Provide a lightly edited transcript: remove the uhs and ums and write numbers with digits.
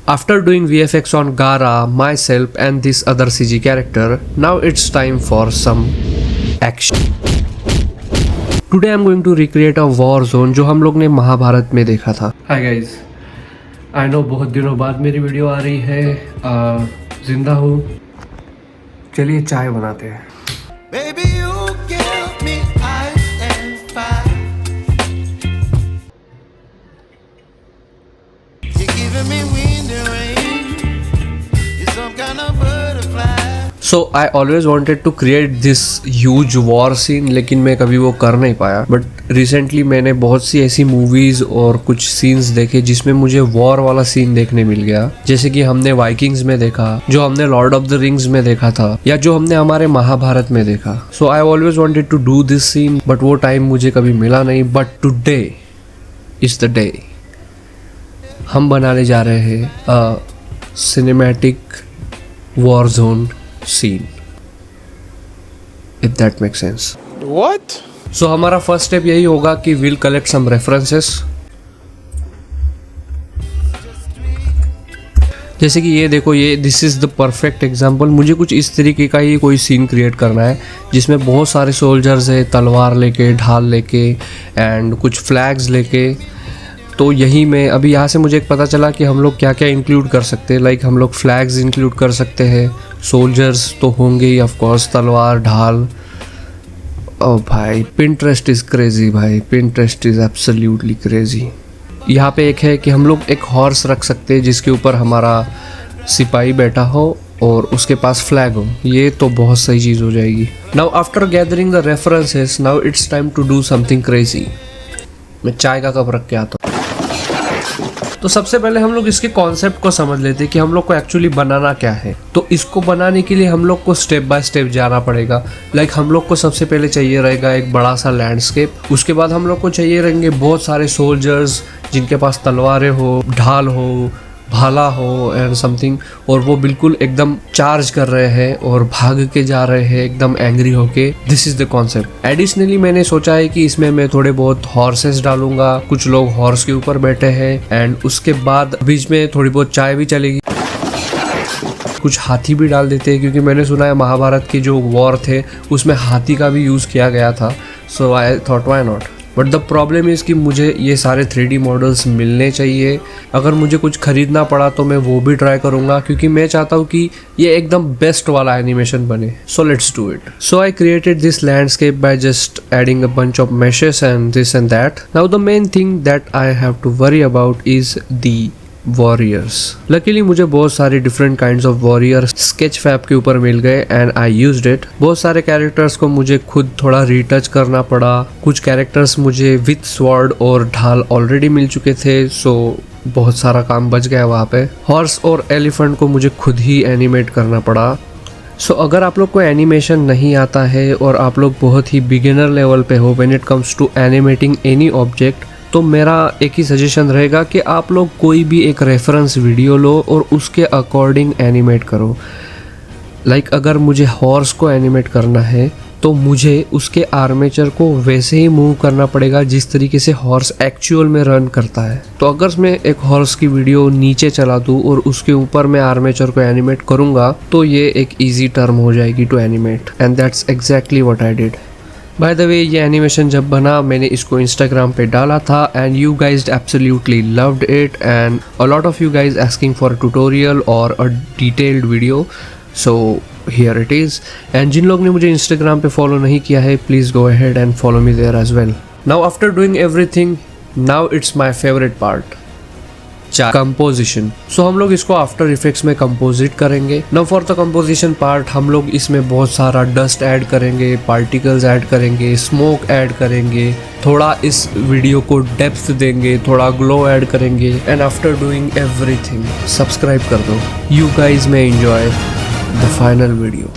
After doing VFX on Gaara, myself and this other CG character, now it's time for some action. Today I'm going to recreate a war zone जो हम लोग ने महाभारत में देखा था. Hi guys, I know बहुत दिनों बाद मेरी वीडियो आ रही है. जिंदा हूँ. चलिए चाय बनाते हैं. Baby, you give me ice and fire. You're giving me wind and rain. You're some kind of butterfly. So I always wanted to create this huge war scene, लेकिन मैं कभी वो कर नहीं पाया. बट रिसेंटली मैंने बहुत सी ऐसी मूवीज और कुछ सीन्स देखे जिसमें मुझे वॉर वाला सीन देखने मिल गया. जैसे कि हमने वाइकिंग्स में देखा, जो हमने लॉर्ड ऑफ द रिंग्स में देखा था, या जो हमने हमारे महाभारत में देखा. So I always wanted to do this scene, but वो टाइम मुझे कभी मिला नहीं. But today is the day. हम बनाने जा रहे हैं cinematic war zone scene, if that makes sense. What? So हमारा फर्स्ट स्टेप यही होगा कि we'll collect some references. जैसे कि ये देखो, ये this is the perfect example. मुझे कुछ इस तरीके का ही कोई सीन क्रिएट करना है जिसमें बहुत सारे सोल्जर्स है, तलवार लेके, ढाल लेके एंड कुछ फ्लैग्स लेके. तो यही मैं अभी यहाँ से मुझे पता चला कि हम लोग क्या क्या इंक्लूड कर सकते हैं. लाइक हम लोग फ्लैग्स इंक्लूड कर सकते हैं, सोल्जर्स तो होंगे ही ऑफ कोर्स, तलवार, ढाल. ओ भाई, पिंटरेस्ट इज़ क्रेजी भाई, पिंटरेस्ट इज़ एब्सोल्युटली क्रेजी. यहाँ पे एक है कि हम लोग एक हॉर्स रख सकते हैं जिसके ऊपर हमारा सिपाही बैठा हो और उसके पास फ्लैग हो. ये तो बहुत सही चीज़ हो जाएगी. Now after gathering the references, now it's time to do something crazy. मैं चाय का कप रख के आता हूँ. तो सबसे पहले हम लोग इसके कॉन्सेप्ट को समझ लेते हैं कि हम लोग को एक्चुअली बनाना क्या है. तो इसको बनाने के लिए हम लोग को स्टेप बाय स्टेप जाना पड़ेगा. लाइक हम लोग को सबसे पहले चाहिए रहेगा एक बड़ा सा लैंडस्केप. उसके बाद हम लोग को चाहिए रहेंगे बहुत सारे सोल्जर्स जिनके पास तलवारें हो, ढाल हो, भाला हो एंड समथिंग, और वो बिल्कुल एकदम चार्ज कर रहे हैं और भाग के जा रहे हैं एकदम एंग्री होके. This is the concept. Additionally मैंने सोचा है कि इसमें मैं थोड़े बहुत हॉर्सेस डालूंगा. कुछ लोग हॉर्स के ऊपर बैठे हैं एंड उसके बाद बीच में थोड़ी बहुत चाय भी चलेगी. कुछ हाथी भी डाल देते हैं क्योंकि मैंने सुना है महाभारत के जो वॉर थे उसमें हाथी का भी यूज़ किया गया था. So I thought why not. But the problem is कि मुझे ये सारे 3D मॉडल्स मिलने चाहिए. अगर मुझे कुछ ख़रीदना पड़ा तो मैं वो भी ट्राई करूँगा क्योंकि मैं चाहता हूँ कि ये एकदम बेस्ट वाला एनिमेशन बने. So let's do it. So I created this landscape by just adding a bunch of meshes and this and that. Now the main thing that I have to worry about is the warriors. Luckily मुझे बहुत सारे different kinds of warriors Sketchfab के ऊपर मिल गए and I used it. बहुत सारे characters को मुझे खुद थोड़ा रीटच करना पड़ा. कुछ कैरेक्टर्स मुझे विथ स्वॉर्ड और ढाल ऑलरेडी मिल चुके थे, सो बहुत सारा काम बच गया वहाँ पे. हॉर्स और एलिफेंट को मुझे खुद ही एनिमेट करना पड़ा. सो अगर आप लोग को एनिमेशन नहीं आता है और आप लोग बहुत ही बिगिनर लेवल पे हो when it comes to animating any object, तो मेरा एक ही सजेशन रहेगा कि आप लोग कोई भी एक रेफरेंस वीडियो लो और उसके अकॉर्डिंग एनिमेट करो. लाइक अगर मुझे हॉर्स को एनिमेट करना है तो मुझे उसके आर्मेचर को वैसे ही मूव करना पड़ेगा जिस तरीके से हॉर्स एक्चुअल में रन करता है. तो अगर मैं एक हॉर्स की वीडियो नीचे चला दूँ और उसके ऊपर मैं आर्मेचर को एनिमेट करूँगा तो ये एक ईजी टर्म हो जाएगी to animate. And that's exactly what I did. By the way, ये एनिमेशन जब बना मैंने इसको इंस्टाग्राम पे डाला था and you guys absolutely loved it and a lot of you guys asking for a tutorial और a detailed video. So here it is. And जिन लोग ने मुझे इंस्टाग्राम पे फॉलो नहीं किया है, please go ahead and follow me there as well. Now after doing everything, now it's my favourite part, composition. So हम लोग इसको आफ्टर इफेक्ट्स में कंपोजिट करेंगे. Now for the composition part हम लोग इसमें बहुत सारा डस्ट ऐड करेंगे, पार्टिकल्स ऐड करेंगे, स्मोक ऐड करेंगे, थोड़ा इस वीडियो को डेप्थ देंगे, थोड़ा ग्लो ऐड करेंगे. And after doing everything, subscribe कर दो. You guys may enjoy the final video.